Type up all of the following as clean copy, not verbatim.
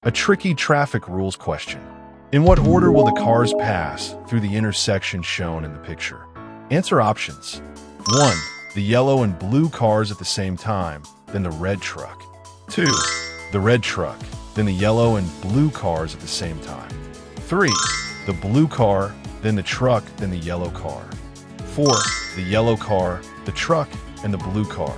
A tricky traffic rules question. In what order will the cars pass through the intersection shown in the picture? Answer options. 1. The yellow and blue cars at the same time, then the red truck. 2. The red truck, then the yellow and blue cars at the same time. 3. The blue car, then the truck, then the yellow car. 4. The yellow car, the truck, and the blue car.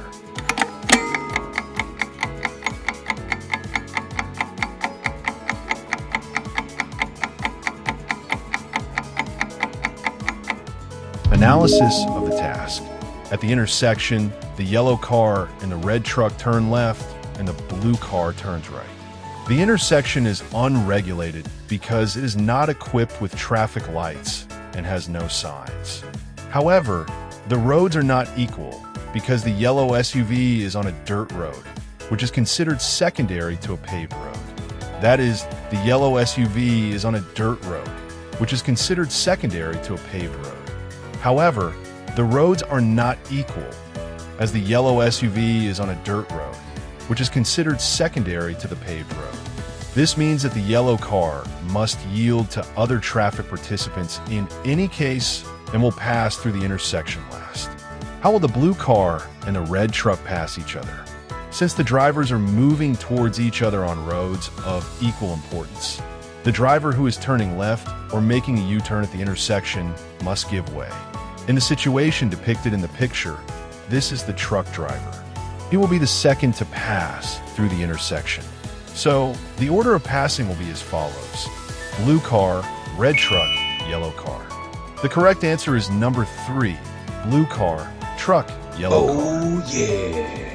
Analysis of the task. At the intersection, the yellow car and the red truck turn left, and the blue car turns right. The intersection is unregulated because it is not equipped with traffic lights and has no signs. However, the roads are not equal because the yellow SUV is on a dirt road, which is considered secondary to a paved road. That is, the yellow SUV is on a dirt road, which is considered secondary to a paved road. However, the roads are not equal, as the yellow SUV is on a dirt road, which is considered secondary to the paved road. This means that the yellow car must yield to other traffic participants in any case and will pass through the intersection last. How will the blue car and the red truck pass each other? Since the drivers are moving towards each other on roads of equal importance, the driver who is turning left or making a U-turn at the intersection must give way. In the situation depicted in the picture, this is the truck driver. He will be the second to pass through the intersection. So, the order of passing will be as follows: blue car, red truck, yellow car. The correct answer is number 3, blue car, truck, yellow car. Oh yeah!